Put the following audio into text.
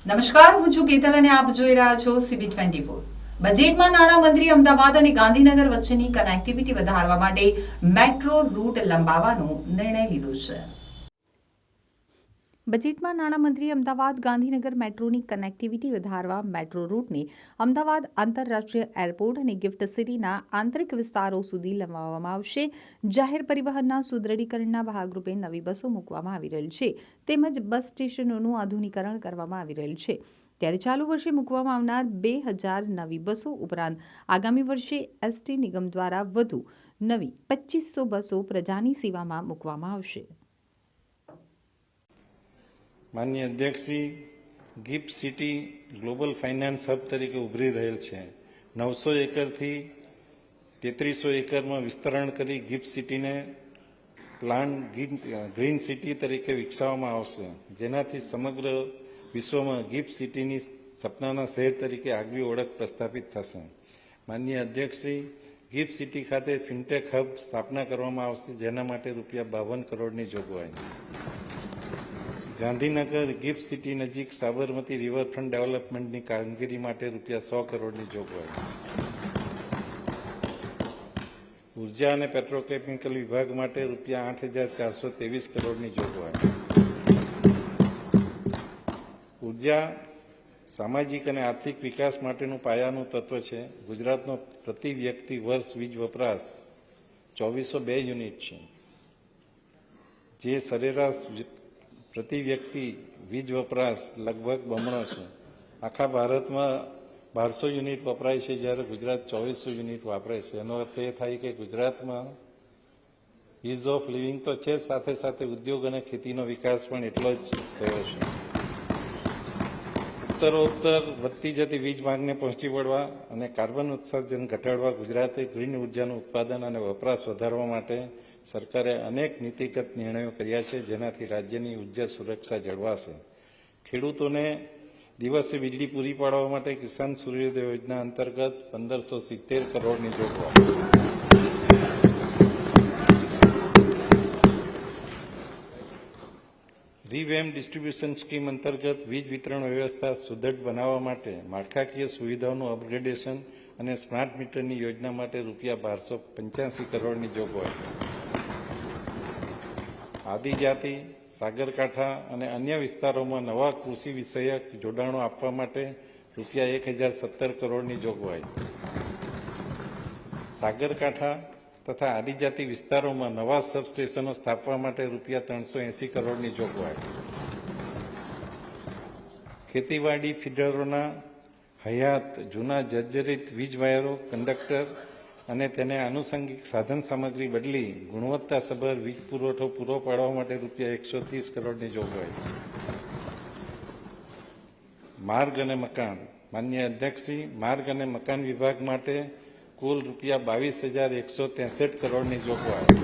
નમસ્કાર, હું છું કેતલ અને આપ જોઈ રહ્યા છો CB24। બજેટમાં નાણામંત્રી અમદાવાદ અને ગાંધીનગર વચ્ચેની કનેક્ટિવિટી વધારવા માટે મેટ્રો રૂટ લંબાવવાનો નિર્ણય લીધો છે। બજેટમાં નાણામંત્રી અમદાવાદ ગાંધીનગર મેટ્રોની કનેક્ટિવિટી વધારવા મેટ્રો રૂટને અમદાવાદ આંતરરાષ્ટ્રીય એરપોર્ટ અને ગિફ્ટ સિટીના આંતરિક વિસ્તારો સુધી લંબાવવામાં આવશે। જાહેર પરિવહનના સુદૃઢીકરણના ભાગરૂપે નવી બસો મૂકવામાં આવી રહેલ છે, તેમજ બસ સ્ટેશનોનું આધુનિકરણ કરવામાં આવી રહેલ છે। ત્યારે ચાલુ વર્ષે મૂકવામાં આવનાર 2000 નવી બસો ઉપરાંત આગામી વર્ષે એસટી નિગમ દ્વારા વધુ નવી 2500 બસો પ્રજાની સેવામાં મૂકવામાં આવશે। માનનીય અધ્યક્ષશ્રી, gift city global finance hub તરીકે ઉભરી રહેલ છે। 900 એકરથી 3300 એકરમાં વિસ્તરણ કરી ગિફ્ટ સિટીને પ્લાન ગ્રીન સિટી તરીકે વિકસાવવામાં આવશે, જેનાથી સમગ્ર વિશ્વમાં ગિફ્ટ સિટીની સપનાના શહેર તરીકે આગવી ઓળખ પ્રસ્થાપિત થશે। માનનીય અધ્યક્ષશ્રી, ગિફ્ટ સિટી ખાતે ફિનટેક હબ સ્થાપના કરવામાં આવશે, જેના માટે ₹52 કરોડની જોગવાઈ। ગાંધીનગર ગિફ્ટ સિટી નજીક સાબરમતી રિવરફ્રન્ટ ડેવલપમેન્ટની કામગીરી માટે ₹100 કરોડની જોગવાઈ। ઉર્જા અને પેટ્રોકેમિકલ વિભાગ માટે ₹8,423 કરોડની જોગવાઈ। ઉર્જા સામાજિક અને આર્થિક વિકાસ માટેનું પાયાનું તત્વ છે। ગુજરાતનો પ્રતિ વ્યક્તિ વર્ષ વીજ વપરાશ 2402 યુનિટ છે, જે સરેરાશ પ્રતિ વ્યક્તિ વીજ વપરાશ લગભગ બમણો છે। આખા ભારતમાં 1200 યુનિટ વપરાય છે, જ્યારે ગુજરાત 2400 યુનિટ વાપરે છે। એનો અર્થ એ થાય કે ગુજરાતમાં ઇઝ ઓફ લિવિંગ તો છે, સાથે સાથે ઉદ્યોગ અને ખેતીનો વિકાસ પણ એટલો જ થયો છે। ઉત્તરોત્તર વધતી જતી વીજ માંગને પહોંચી વળવા અને કાર્બન ઉત્સર્જન ઘટાડવા ગુજરાતે ગ્રીન ઉર્જાનું ઉત્પાદન અને વપરાશ વધારવા માટે સરકારે અનેક નીતિગત નિર્ણયો કર્યા છે, જેનાથી રાજ્યની ઉર્જા સુરક્ષા જળવાશે। ખેડૂતોને દિવસે વીજળી પૂરી પાડવા માટે કિસાન સૂર્યોદય યોજના અંતર્ગત 1570 કરોડની જોગવાઈ। રીવેમ ડિસ્ટ્રીબ્યુશન સ્કીમ અંતર્ગત વીજ વિતરણ વ્યવસ્થા સુદૃઢ બનાવવા માટે માળખાકીય સુવિધાઓનું અપગ્રેડેશન અને સ્માર્ટ મીટરની યોજના માટે ₹1285 કરોડની જોગવાઈ। આદિજાતિ, સાગરકાંઠા અને અન્ય વિસ્તારોમાં નવા કૃષિ વિષયક જોડાણો આપવા માટે ₹1017 કરોડની જોગવાઈ। સાગરકાંઠા તથા આદિજાતિ વિસ્તારોમાં નવા સબસ્ટેશનો સ્થાપવા માટે ₹380 કરોડની જોગવાઈ। ખેતીવાડી ફીડરોના હયાત જૂના જર્જરિત વીજ વાયરો, કંડક્ટર અને તેને આનુષંગિક સાધન સામગ્રી બદલી ગુણવત્તાસભર વીજ પુરવઠો પૂરો પાડવા માટે ₹130 કરોડની જોગવાઈ। માર્ગ અને મકાન, માનનીય અધ્યક્ષશ્રી, માર્ગ અને મકાન વિભાગ માટે કુલ ₹22,163 કરોડની જોગવાઈ।